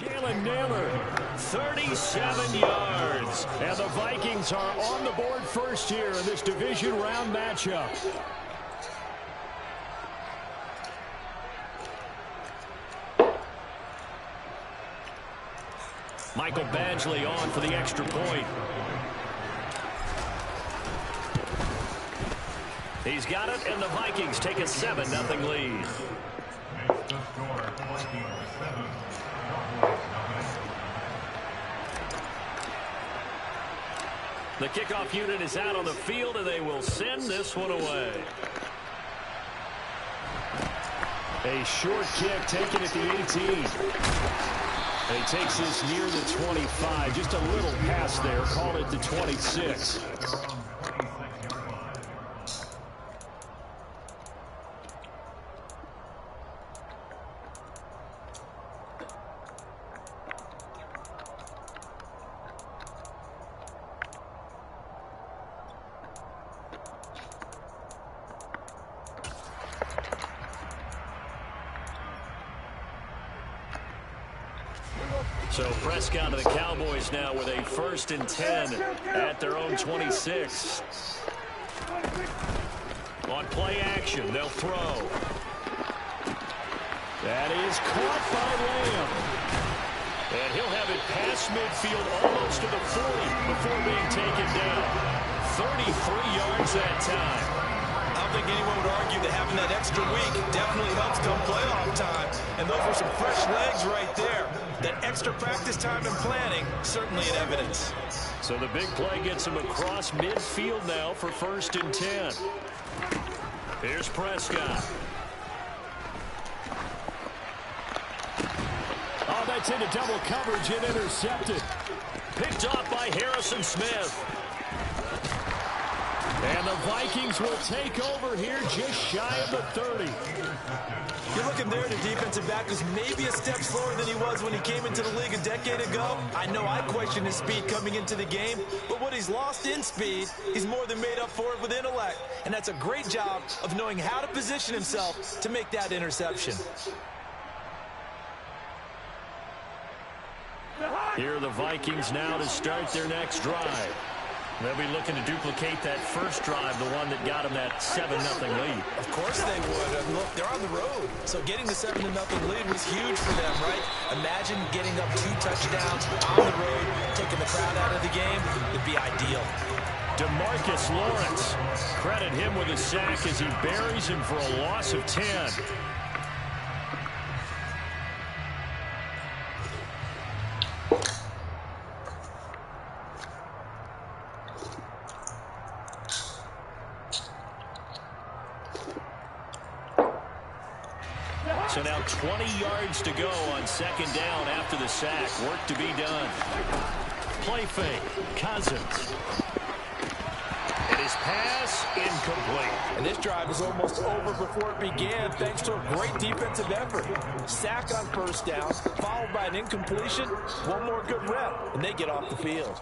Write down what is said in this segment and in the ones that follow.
Jalen Nailor, 37 yards. And the Vikings are on the board first here in this division round matchup. Michael Badgley on for the extra point. He's got it, and the Vikings take a 7-0 lead. The kickoff unit is out on the field, and they will send this one away. A short kick taken at the 18. He takes this near the 25. Just a little pass there. Call it the 26. So Prescott of the Cowboys now with a 1st and 10 at their own 26. On play action, they'll throw. That is caught by Lamb. And he'll have it past midfield almost to the 40 before being taken down. 33 yards that time. I don't think anyone would argue that having that extra week definitely helps come playoff time. And those were some fresh legs right there. That extra practice time and planning, certainly in evidence. So the big play gets him across midfield now for 1st and 10. Here's Prescott. Oh, that's into double coverage and intercepted. Picked off by Harrison Smith. And the Vikings will take over here just shy of the 30. You're looking there, the defensive back is maybe a step slower than he was when he came into the league a decade ago. I know I questioned his speed coming into the game, but what he's lost in speed, he's more than made up for it with intellect. And that's a great job of knowing how to position himself to make that interception. Here are the Vikings now to start their next drive. They'll be looking to duplicate that first drive, the one that got them that 7-0 lead. Of course they would. Look, they're on the road. So getting the 7-0 lead was huge for them, right? Imagine getting up 2 touchdowns on the road, taking the crowd out of the game. It'd be ideal. DeMarcus Lawrence. Credit him with a sack as he buries him for a loss of 10. So now 20 yards to go on 2nd down after the sack. Work to be done. Play fake. Cousins. And his pass incomplete. And this drive was almost over before it began thanks to a great defensive effort. Sack on 1st down, followed by an incompletion. One more good rep, and they get off the field.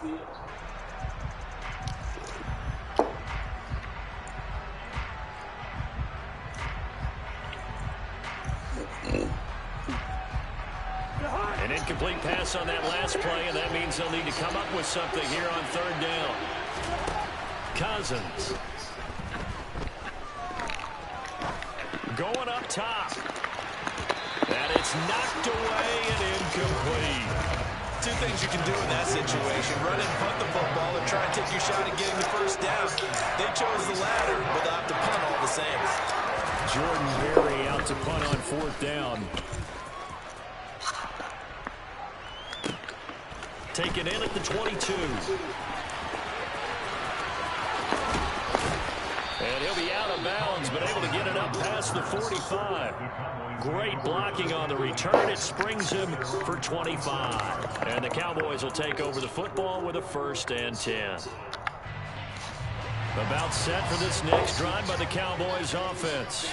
An incomplete pass on that last play, and that means they'll need to come up with something here on 3rd down. Cousins. Going up top. And it's knocked away and incomplete. 2 things you can do in that situation. Run and punt the football or try and take your shot at getting the 1st down. They chose the latter, but they'll have to punt all the same. Jordan Berry out to punt on 4th down. Taken in at the 22. And he'll be out of bounds, but able to get it up past the 45. Great blocking on the return. It springs him for 25. And the Cowboys will take over the football with a 1st and 10. About set for this next drive by the Cowboys offense.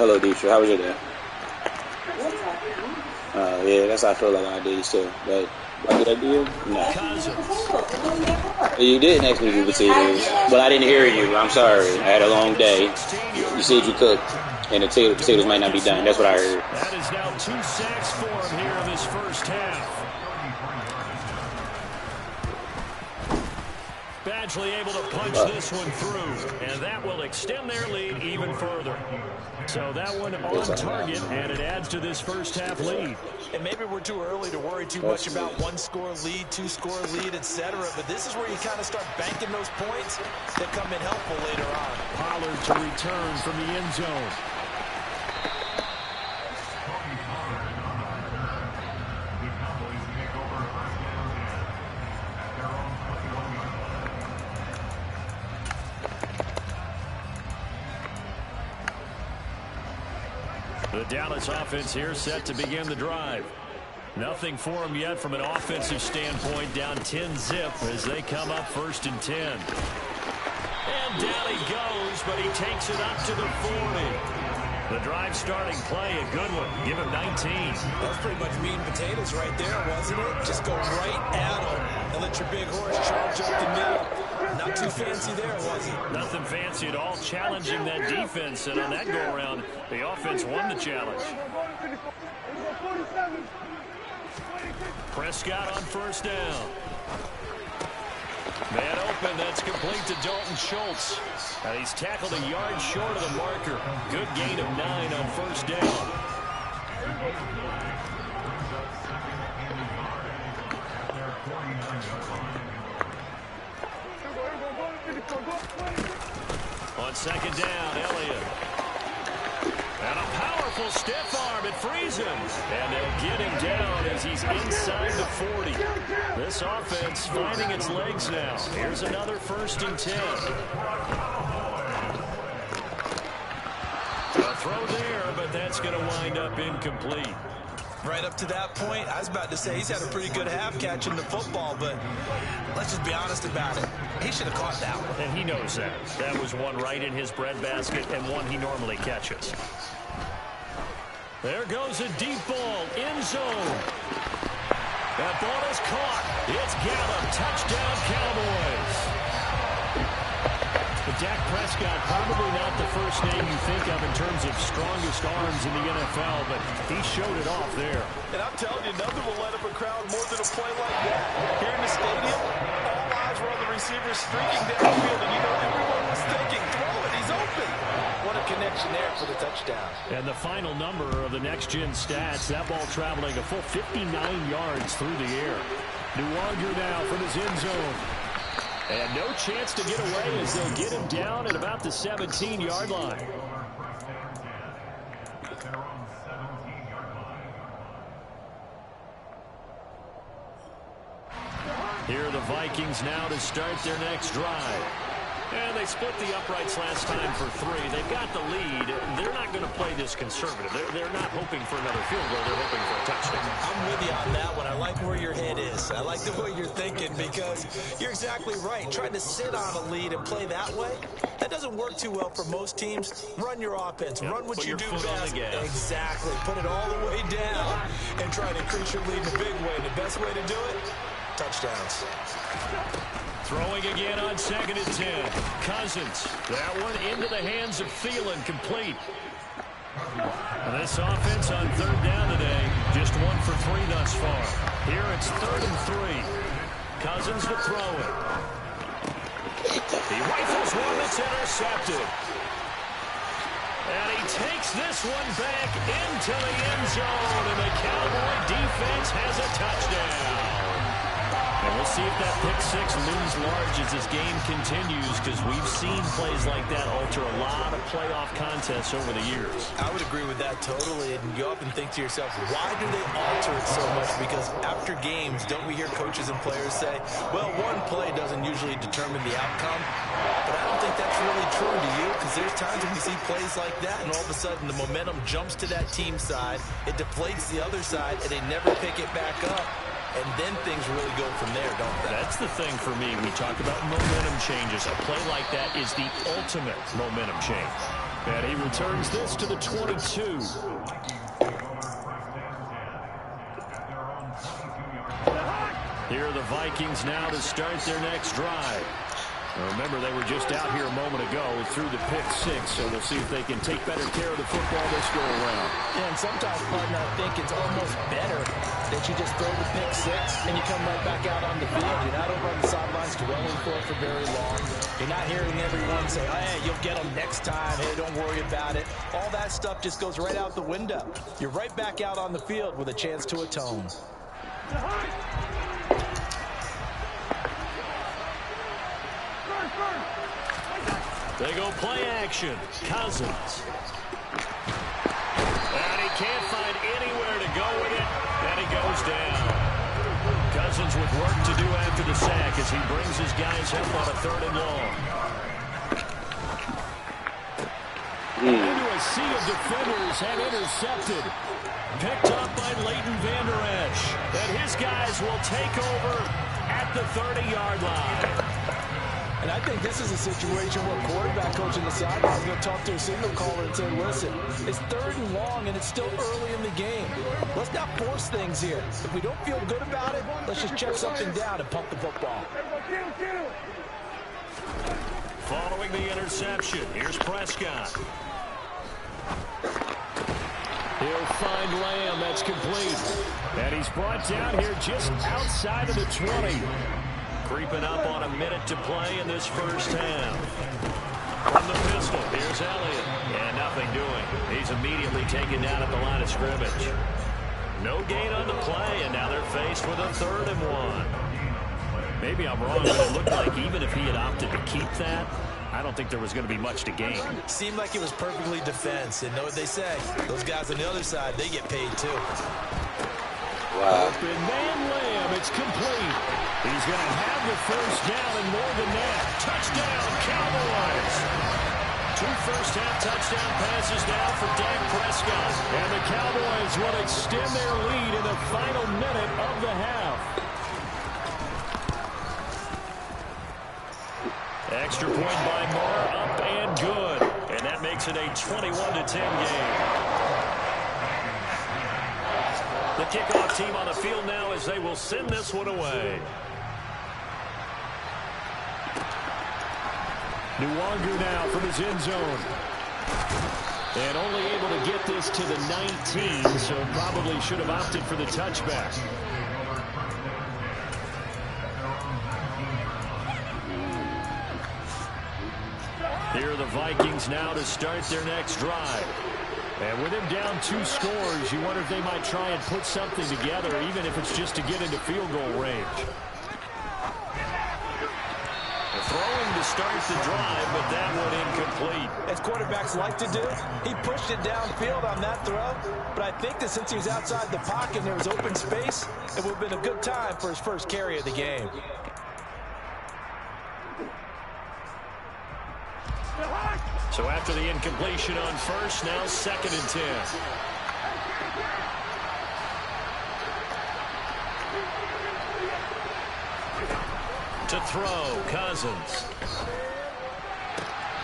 Hello, Deisha. How was your day? What's that? Yeah, that's how I feel like I did too. But what did I do? No. You didn't ask me to do potatoes, but I didn't hear you. I'm sorry. I had a long day. You said you cooked, and the potatoes might not be done. That's what I heard. That is now 2 sacks for him here in this first half. Badgley able to punch this one through, and that will extend their lead even further. So that one on target, and it adds to this first half lead. And maybe we're too early to worry too much about 1-score lead, 2-score lead, etc. But this is where you kind of start banking those points that come in helpful later on. Pollard to return from the end zone. The Dallas offense here set to begin the drive. Nothing for them yet from an offensive standpoint, down 10-zip as they come up 1st and 10. And down he goes, but he takes it up to the 40. The drive starting play, a good one. Give him 19. That was pretty much meat and potatoes right there, wasn't it? Just go right at him and let your big horse charge up the middle. Not too fancy there, was it? Nothing fancy at all, challenging that defense. And on that go-around, the offense won the challenge. Prescott on 1st down. Man open, that's complete to Dalton Schultz. And he's tackled a yard short of the marker. Good gain of 9 on 1st down. On 2nd down, Elliott. And a powerful stiff arm. It frees him. And they'll get him down as he's inside the 40. This offense finding its legs now. Here's another 1st and 10. A throw there, but that's going to wind up incomplete. Right up to that point, I was about to say he's had a pretty good half catching the football, but let's just be honest about it. He should have caught that one. And he knows that. That was one right in his breadbasket and one he normally catches. There goes a deep ball, end zone. That ball is caught. It's Gallup. Touchdown, Cowboys. But Dak Prescott, probably not the first name you think of in terms of strongest arms in the NFL, but he showed it off there. And I'm telling you, nothing will let up a crowd more than a play like that. Here in the stadium, all eyes were on the receiver streaking downfield, and you know everyone was thinking, throw it, he's open. What a connection there for the touchdown. And the final number of the next-gen stats, that ball traveling a full 59 yards through the air. Nuwanger now from his end zone. And no chance to get away as they'll get him down at about the 17-yard line. Here are the Vikings now to start their next drive. And they split the uprights last time for 3. They've got the lead. They're not going to play this conservative. They're not hoping for another field goal. They're hoping for a touchdown. I'm with you on that one. I like where your head is. I like the way you're thinking because you're exactly right. Trying to sit on a lead and play that way, that doesn't work too well for most teams. Run your offense. Run what you do best. Exactly. Put it all the way down and try to increase your lead in a big way. The best way to do it, touchdowns. Throwing again on 2nd and 10. Cousins. That one into the hands of Thielen, complete. And this offense on 3rd down today, just 1 for 3 thus far. Here it's 3rd and 3. Cousins to throw it. He rifles one that's intercepted. And he takes this one back into the end zone, and the Cowboy defense has a touchdown. And we'll see if that pick-6 looms large as this game continues, because we've seen plays like that alter a lot of playoff contests over the years. I would agree with that totally, and you often think to yourself, why do they alter it so much? Because after games, don't we hear coaches and players say, well, one play doesn't usually determine the outcome? But I don't think that's really true to you, because there's times when we see plays like that, and all of a sudden the momentum jumps to that team side, it deflates the other side, and they never pick it back up. And then things really go from there, don't they? That's the thing for me. We talk about momentum changes. A play like that is the ultimate momentum change. And he returns this to the 22. Here are the Vikings now to start their next drive. Now remember, they were just out here a moment ago through the pick 6, so we'll see if they can take better care of the football this go around. Yeah, and sometimes, partner, I think it's almost better that you just throw the pick 6 and you come right back out on the field. You're not over on the sidelines dwelling for it for very long. You're not hearing everyone say, oh, hey, you'll get them next time. Hey, don't worry about it. All that stuff just goes right out the window. You're right back out on the field with a chance to atone. They go play action. Cousins. And he can't find anywhere to go with it. And he goes down. Cousins with work to do after the sack as he brings his guys up on a 3rd and long. Into a sea of defenders and intercepted. Picked up by Leighton Vander Esch. And his guys will take over at the 30-yard line. And I think this is a situation where a quarterback coach in the sideline is going to talk to a signal caller and say, listen, it's 3rd and long and it's still early in the game. Let's not force things here. If we don't feel good about it, let's just check something down and pump the football. Following the interception, here's Prescott. He'll find Lamb. That's complete. And he's brought down here just outside of the 20. Creeping up on a minute to play in this first half. From the pistol, here's Elliott. And nothing doing. He's immediately taken down at the line of scrimmage. No gain on the play, and now they're faced with a 3rd and 1. Maybe I'm wrong, but it looked like even if he had opted to keep that, I don't think there was going to be much to gain. Seemed like it was perfectly defense. And know what they say? Those guys on the other side, they get paid too. Wow. Open man Lamb. It's complete. He's going to have the first down and more than that. Touchdown, Cowboys. 2 first-half touchdown passes now for Dak Prescott. And the Cowboys will extend their lead in the final minute of the half. Extra point by Moore, up and good. And that makes it a 21-10 game. The kickoff team on the field now as they will send this one away. Nwangu now from his end zone. And only able to get this to the 19, so probably should have opted for the touchback. Here are the Vikings now to start their next drive. And with him down 2 scores, you wonder if they might try and put something together, even if it's just to get into field goal range. Throwing to start the drive, but that one incomplete. As quarterbacks like to do, he pushed it downfield on that throw. But I think that since he was outside the pocket and there was open space, it would have been a good time for his first carry of the game. So after the incompletion on first, now 2nd and 10. To throw, Cousins.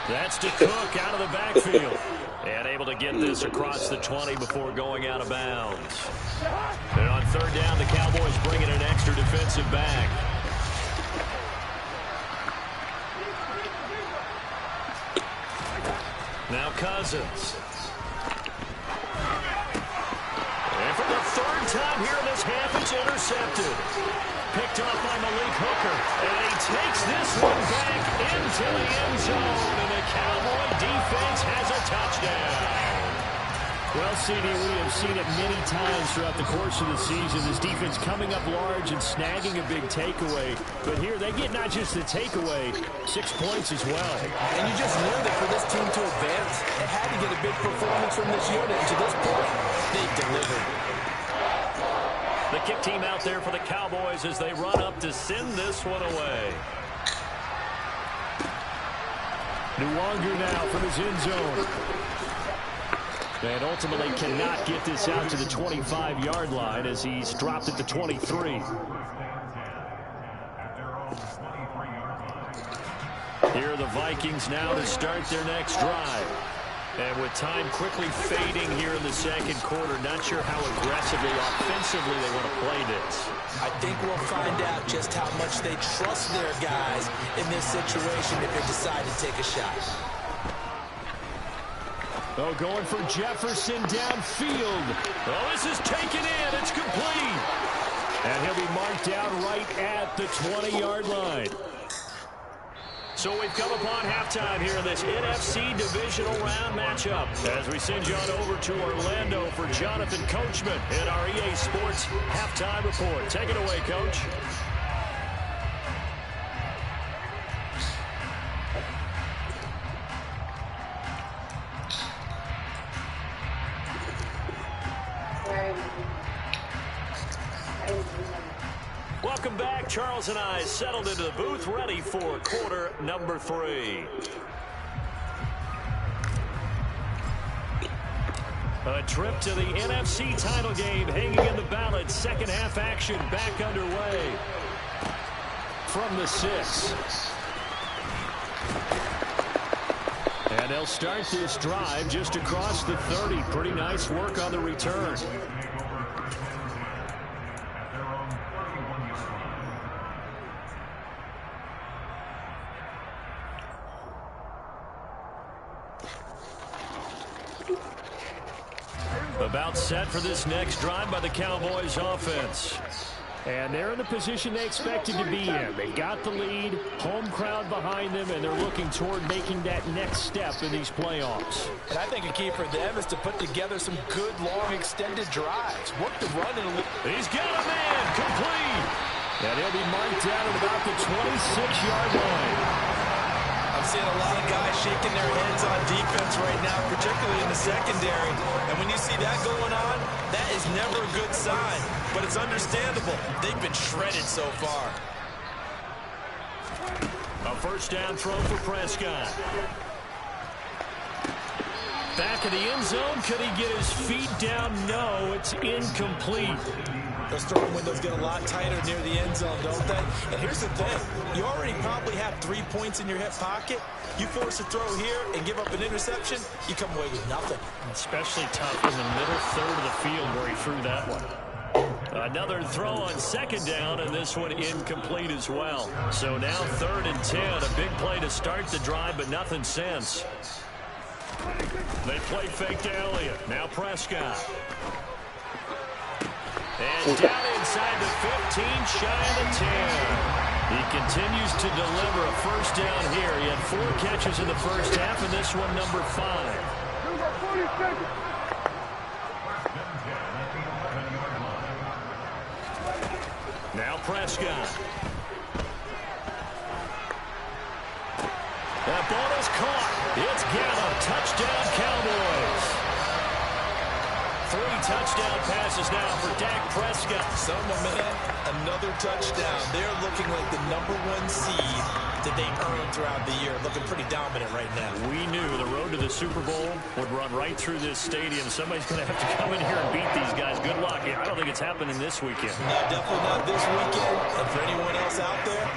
That's to Cook out of the backfield. And able to get this across the 20 before going out of bounds. And on 3rd down, the Cowboys bring in an extra defensive back. Now Cousins. And for the 3rd time here in this half, it's intercepted. Picked off by Malik Hooker. And he takes this one back into the end zone. And the Cowboy defense has a touchdown. Well, CD, we have seen it many times throughout the course of the season. This defense coming up large and snagging a big takeaway. But here they get not just the takeaway, 6 points as well. And you just knew that for this team to advance, they had to get a big performance from this unit. And to this point, they delivered. The kick team out there for the Cowboys as they run up to send this one away. Nwangu now from his end zone. And ultimately cannot get this out to the 25-yard line as he's dropped at the 23. Here are the Vikings now to start their next drive. And with time quickly fading here in the second quarter, not sure how aggressively, offensively they want to play this. I think we'll find out just how much they trust their guys in this situation if they decide to take a shot. Oh, going for Jefferson downfield. Oh, this is taken in. It's complete. And he'll be marked down right at the 20-yard line. So we've come upon halftime here in this NFC Divisional Round matchup. As we send you on over to Orlando for Jonathan Coachman in our EA Sports Halftime Report. Take it away, Coach. Welcome back. Charles and I settled into the booth, ready for quarter number 3. A trip to the NFC title game hanging in the balance. Second half action back underway from the 6. And they'll start this drive just across the 30. Pretty nice work on the return. About set for this next drive by the Cowboys offense. And they're in the position they expected to be in. They got the lead, home crowd behind them, and they're looking toward making that next step in these playoffs. And I think a key for them is to put together some good, long, extended drives. Work the run and he's got a man complete. And he'll be marked down at about the 26-yard line. I'm seeing a lot of guys shaking their heads on defense right now, particularly in the secondary. And when you see that going on, that is never a good sign. But it's understandable. They've been shredded so far. A first down throw for Prescott. Back of the end zone. Could he get his feet down? No, it's incomplete. Those throwing windows get a lot tighter near the end zone, don't they? And here's the thing. You already probably have 3 points in your hip pocket. You force a throw here and give up an interception, you come away with nothing. Especially tough in the middle third of the field where he threw that one. Another throw on second down, and this one incomplete as well. So now 3rd and 10. A big play to start the drive, but nothing since. They play fake to Elliott. Now Prescott. And down inside the 15, shy of the 10. He continues to deliver a first down here. He had 4 catches in the first half, and this one number 5. Now Prescott. That ball is caught. It's Gallup. Touchdown, Cowboys. 3 touchdown passes now for Dak Prescott. Some momentum, another touchdown. They're looking like the #1 seed that they earned throughout the year. Looking pretty dominant right now. We knew the road to the Super Bowl would run right through this stadium. Somebody's going to have to come in here and beat these guys. Good luck. I don't think it's happening this weekend. No, definitely not this weekend. And for anyone else out there,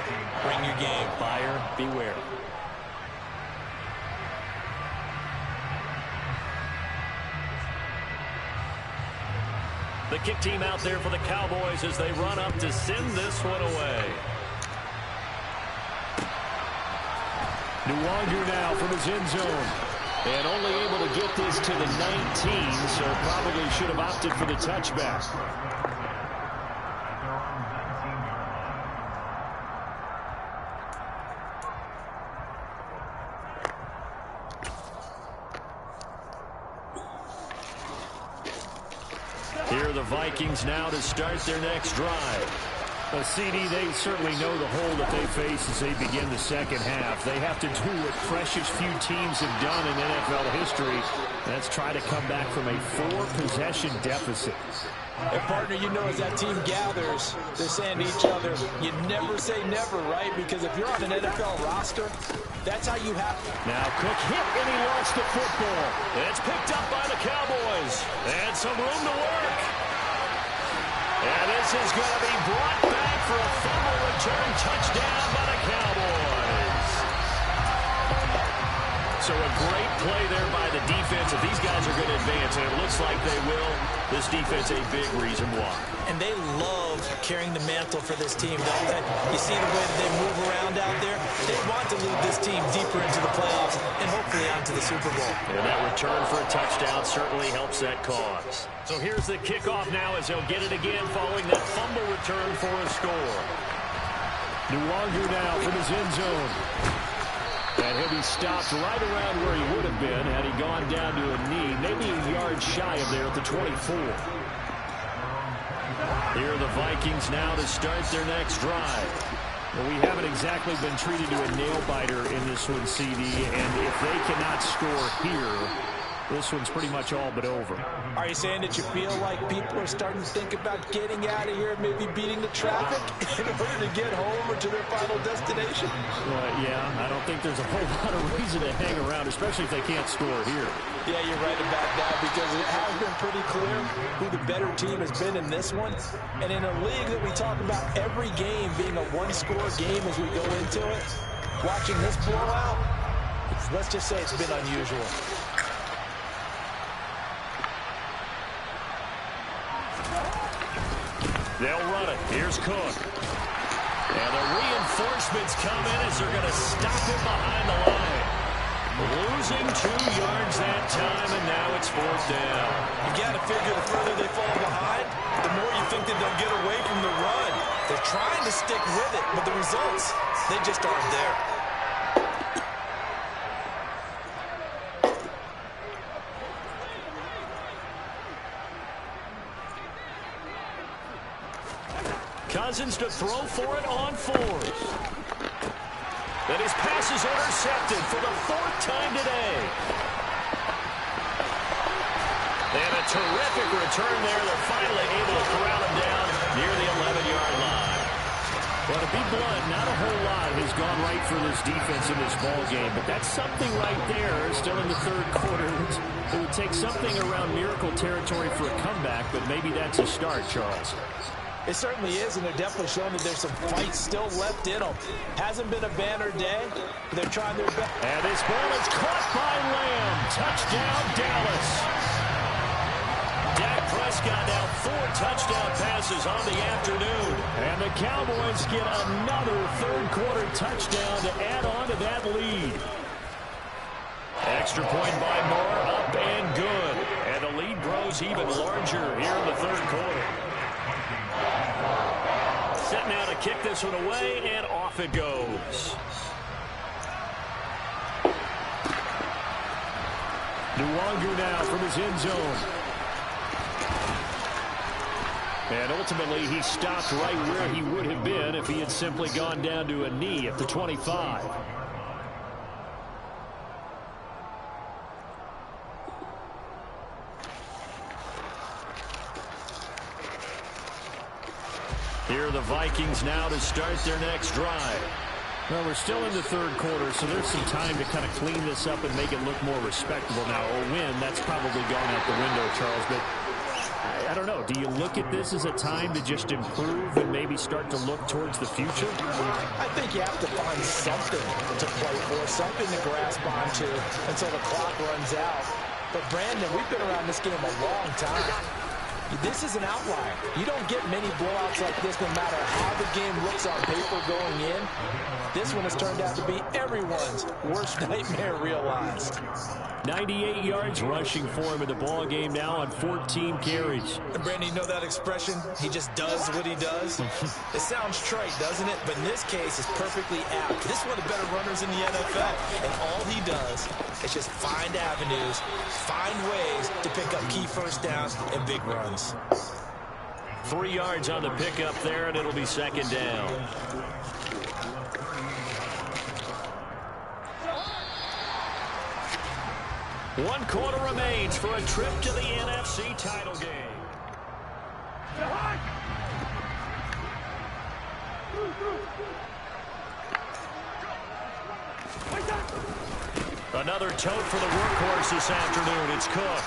bring your game. Buyer beware. The kick team out there for the Cowboys as they run up to send this one away. Nwogu now from his end zone. And only able to get this to the 19, so probably should have opted for the touchback. Here are the Vikings now to start their next drive. CD, they certainly know the hole that they face as they begin the second half. They have to do what precious few teams have done in NFL history. That's try to come back from a 4-possession deficit. And partner, you know, as that team gathers, they're saying to each other, you never say never, right? Because if you're on an NFL roster, that's how you have to. Now Cook hit and he lost the football. It's picked up by the Cowboys. And some room to work. And this is going to be brought back for a fumble return touchdown by the Cowboys. So So a great play there by the defense. If these guys are going to advance, and it looks like they will, this defense a big reason why. And they love carrying the mantle for this team, don't they? You see the way that they move around out there? They want to lead this team deeper into the playoffs and hopefully onto the Super Bowl. And that return for a touchdown certainly helps that cause. So here's the kickoff now as they'll get it again following that fumble return for a score. Nwangu now from his end zone. And he'll be stopped right around where he would have been had he gone down to a knee, maybe a yard shy of there at the 24. Here are the Vikings now to start their next drive. Well, we haven't exactly been treated to a nail-biter in this one, CD, and if they cannot score here, this one's pretty much all but over. Are you saying that you feel like people are starting to think about getting out of here, maybe beating the traffic in order to get home or to their final destination? Yeah, I don't think there's a whole lot of reason to hang around, especially if they can't score here. Yeah, you're right about that because it has been pretty clear who the better team has been in this one. And in a league that we talk about every game being a one-score game as we go into it, watching this blowout, let's just say it's been unusual. They'll run it. Here's Cook. And the reinforcements come in as they're going to stop him behind the line. Losing 2 yards that time, and now it's 4th down. You got to figure the further they fall behind, the more you think that they'll get away from the run. They're trying to stick with it, but the results, they just aren't there. Cousins to throw for it on 4th. And his pass is intercepted for the 4th time today. And a terrific return there. They're finally able to corral him down near the 11-yard line. Well, to be blunt, not a whole lot has gone right for this defense in this ball game, but that's something right there. Still in the 3rd quarter. It would take something around miracle territory for a comeback, but maybe that's a start, Charles. It certainly is, and they're definitely showing that there's some fight still left in them. Hasn't been a banner day, but they're trying their best. And this ball is caught by Lamb. Touchdown, Dallas. Dak Prescott now 4 touchdown passes on the afternoon. And the Cowboys get another 3rd quarter touchdown to add on to that lead. Extra point by Moore, up and good. And the lead grows even larger here in the 3rd quarter. Set now to kick this one away, and off it goes. Nwangu now from his end zone. And ultimately, he stopped right where he would have been if he had simply gone down to a knee at the 25. Here are the Vikings now to start their next drive. Well, we're still in the 3rd quarter, so there's some time to kind of clean this up and make it look more respectable now. A win, that's probably gone out the window, Charles, but I don't know. Do you look at this as a time to just improve and maybe start to look towards the future? I think you have to find something to play for, something to grasp onto until the clock runs out. But, Brandon, we've been around this game a long time. This is an outlier. You don't get many blowouts like this no matter how the game looks on paper going in. This one has turned out to be everyone's worst nightmare realized. 98 yards rushing for him in the ball game now on 14 carries. And Brandon, you know that expression? He just does what he does? It sounds trite, doesn't it? But in this case, it's perfectly apt. This is one of the better runners in the NFL. And all he does is just find avenues, find ways to pick up key first downs and big runs. 3 yards on the pickup there, and it'll be 2nd down. One quarter remains for a trip to the NFC title game. Another tote for the workhorse this afternoon. It's Cook.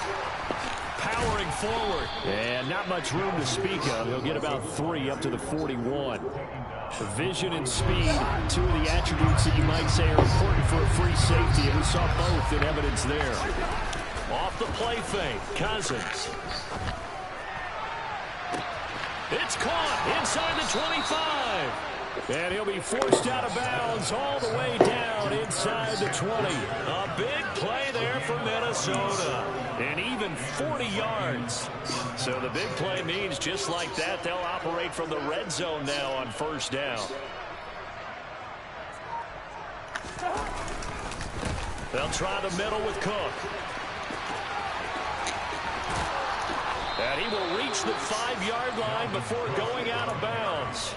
powering forward. And not much room to speak of. He'll get about 3 up to the 41. Vision and speed, 2 of the attributes that you might say are important for a free safety, and we saw both in evidence there. Off the play fake, Cousins. It's caught inside the 25. And he'll be forced out of bounds all the way down inside the 20. A big play there for Minnesota. And even 40 yards. So the big play means just like that, they'll operate from the red zone now on first down. They'll try the middle with Cook. And he will reach the 5-yard line before going out of bounds.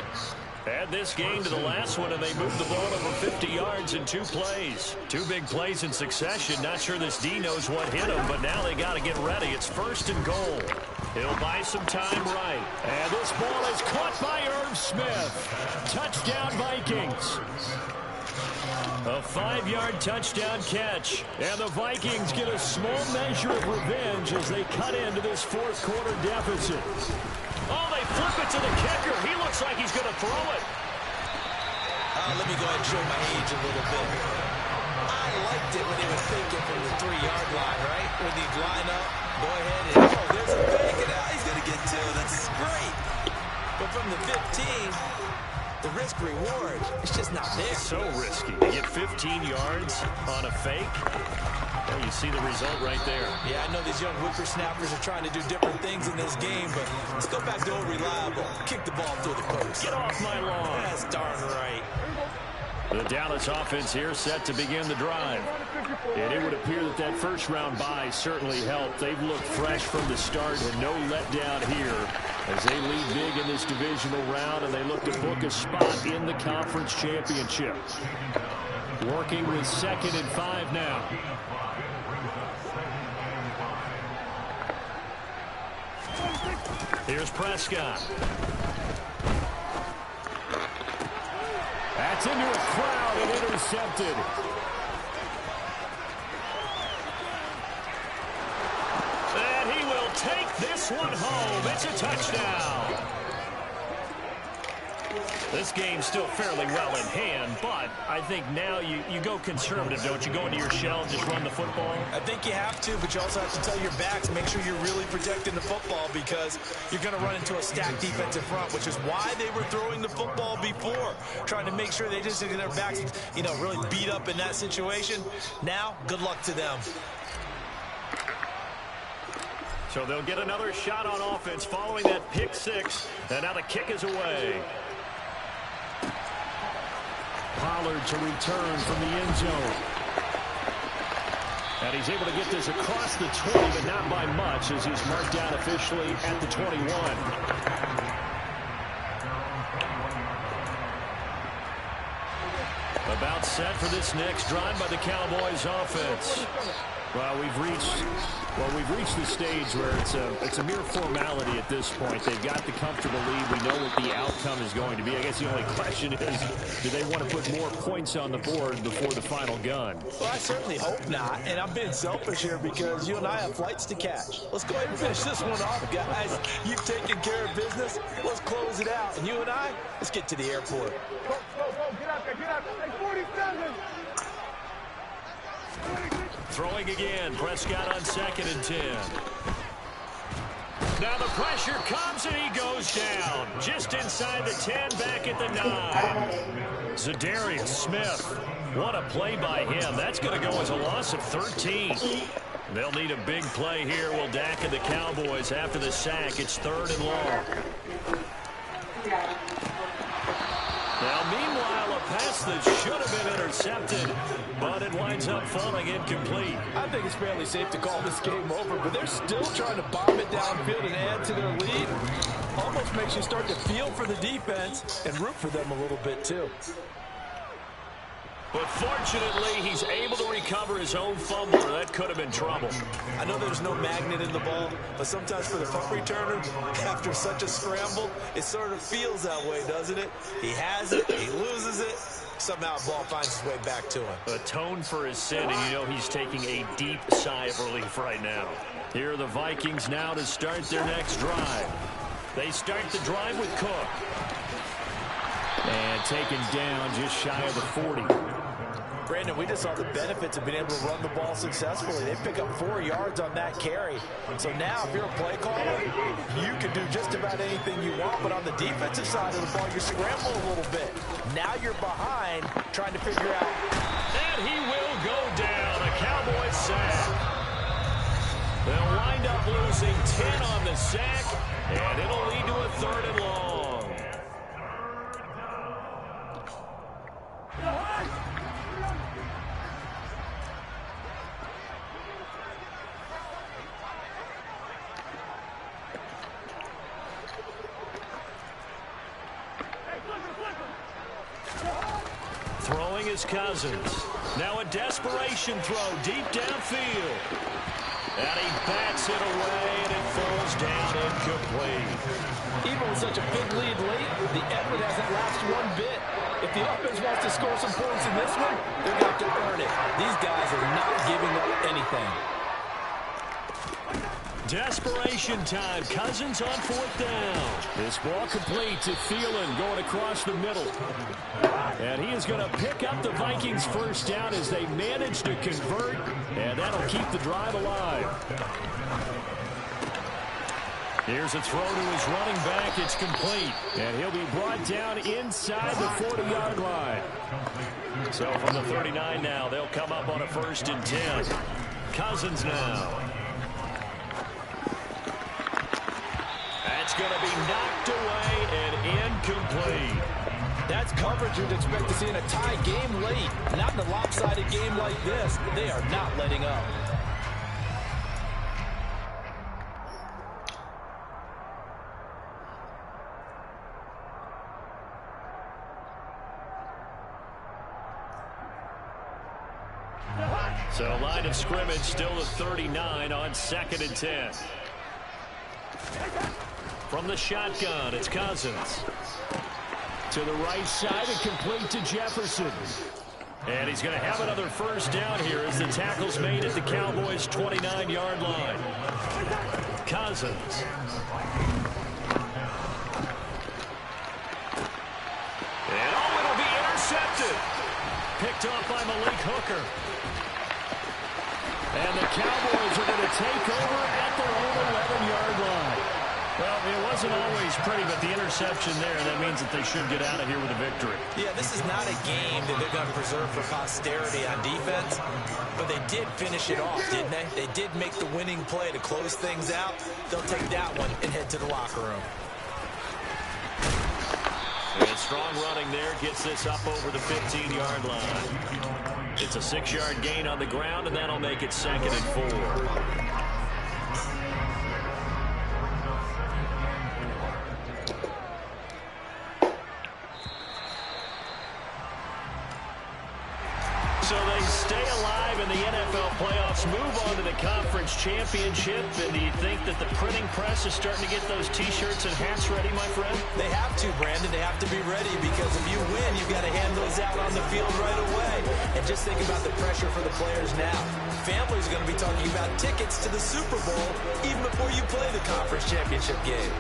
Add this game to the last one, and they moved the ball over 50 yards in 2 plays. 2 big plays in succession. Not sure this D knows what hit him, but now they got to get ready. It's 1st and goal. He'll buy some time right. And this ball is caught by Irv Smith. Touchdown, Vikings. A 5-yard touchdown catch. And the Vikings get a small measure of revenge as they cut into this 4th quarter deficit. Oh, they flip it to the kicker. He looks like he's going to throw it. Let me go ahead and show my age a little bit. I liked it when he was thinking from the 3-yard line, right? When he'd line up, go ahead and, oh, there's a fake, and now he's going to get 2. That's great. But from the 15, the risk-reward, it's just not there. So risky. To get 15 yards on a fake. Well, you see the result right there. Yeah, I know these young whippersnappers are trying to do different things in this game, but let's go back to old reliable. Kick the ball through the post. Get off my lawn. That's darn right. The Dallas offense here set to begin the drive. And it would appear that that first-round bye certainly helped. They've looked fresh from the start and no letdown here as they lead big in this divisional round, and they look to book a spot in the conference championship. Working with 2nd and 5 now. Here's Prescott. That's into a crowd and intercepted. And he will take this one home. It's a touchdown. This game's still fairly well in hand, but I think now you go conservative, don't you? Go into your shell and just run the football? I think you have to, but you also have to tell your backs, make sure you're really protecting the football because you're going to run into a stacked defensive front, which is why they were throwing the football before, trying to make sure they just get their backs, really beat up in that situation. Now, good luck to them. So they'll get another shot on offense following that pick 6, and now the kick is away. Pollard to return from the end zone. And he's able to get this across the 20, but not by much as he's marked down officially at the 21. About set for this next drive by the Cowboys offense. Well, we've reached the stage where it's a mere formality at this point. They've got the comfortable lead. We know what the outcome is going to be. I guess the only question is, do they want to put more points on the board before the final gun? Well, I certainly hope not. And I'm being selfish here because you and I have flights to catch. Let's go ahead and finish this one off, guys. You've taken care of business. Let's close it out. And you and I, let's get to the airport. Go, get out there, Like 47. Throwing again, Prescott on 2nd and 10. Now the pressure comes and he goes down. Just inside the 10, back at the 9. Zadarius Smith. What a play by him. That's going to go as a loss of 13. They'll need a big play here. Will Dak and the Cowboys after the sack. It's 3rd and long. Now, meanwhile, a pass that should have been intercepted, but it winds up falling incomplete. I think it's fairly safe to call this game over, but they're still trying to bomb it downfield and add to their lead. Almost makes you start to feel for the defense and root for them a little bit, too. But fortunately, he's able to recover his own fumble. That could have been trouble. I know there's no magnet in the ball, but sometimes for the punt returner, after such a scramble, it sort of feels that way, doesn't it? He has it, he loses it, somehow the ball finds its way back to him. Atone for his sin, and you know he's taking a deep sigh of relief right now. Here are the Vikings now to start their next drive. They start the drive with Cook. And taken down just shy of the 40. Brandon, we just saw the benefits of being able to run the ball successfully. They pick up 4 yards on that carry. So now, if you're a play caller, you can do just about anything you want. But on the defensive side of the ball, you're scrambling a little bit. Now you're behind, trying to figure out. And he will go down. A Cowboys sack. They'll wind up losing 10 on the sack, and it'll lead to a 3rd and long. Throwing is Cousins. Now a desperation throw deep downfield. And he bats it away, and it falls down incomplete. Even with such a big lead late, the effort hasn't lasted one bit. If the offense wants to score some points in this one, they're going to have to earn it. These guys are not giving up anything. Desperation time. Cousins on 4th down. This ball complete to Thielen going across the middle. And he is going to pick up the Vikings' 1st down as they manage to convert. And that'll keep the drive alive. Here's a throw to his running back. It's complete. And he'll be brought down inside the 40-yard line. So from the 39 now, they'll come up on a 1st and 10. Cousins now. That's going to be knocked away and incomplete. That's coverage you'd expect to see in a tie game late. Not in a lopsided game like this. They are not letting up. So line of scrimmage still at 39 on 2nd and 10. From the shotgun, it's Cousins. To the right side and complete to Jefferson. And he's going to have another 1st down here as the tackle's made at the Cowboys' 29-yard line. Cousins. And it'll be intercepted. Picked off by Malik Hooker. And the Cowboys are going to take over at their own 11-yard line. Well, it wasn't always pretty, but the interception there, that means that they should get out of here with a victory. Yeah, this is not a game that they're going to preserve for posterity on defense, but they did finish it off, didn't they? They did make the winning play to close things out. They'll take that one and head to the locker room. And strong running there gets this up over the 15-yard line. It's a 6-yard gain on the ground, and that'll make it 2nd and 4. So they stay alive in the NFL playoffs, move on to the conference championship. And do you think that the printing press is starting to get those T-shirts and hats ready, my friend? They have to, Brandon. They have to be ready because if you win, you've got to hand those out on the field right away. And just think about the pressure for the players now. Families are going to be talking about tickets to the Super Bowl even before you play the conference championship game.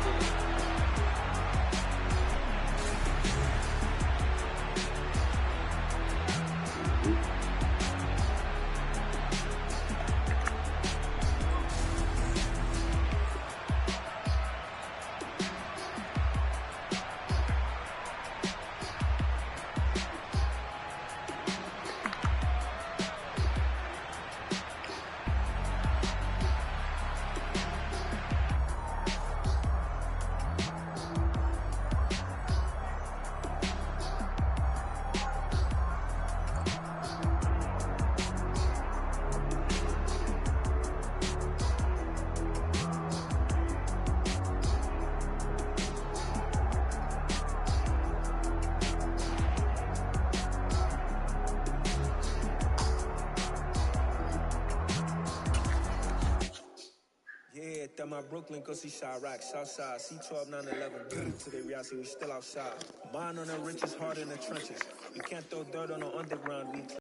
At my Brooklyn, go see Chirac, Southside, C12, 911. Today we out, we still outside. Mine on the riches, hard in the trenches. You can't throw dirt on the underground.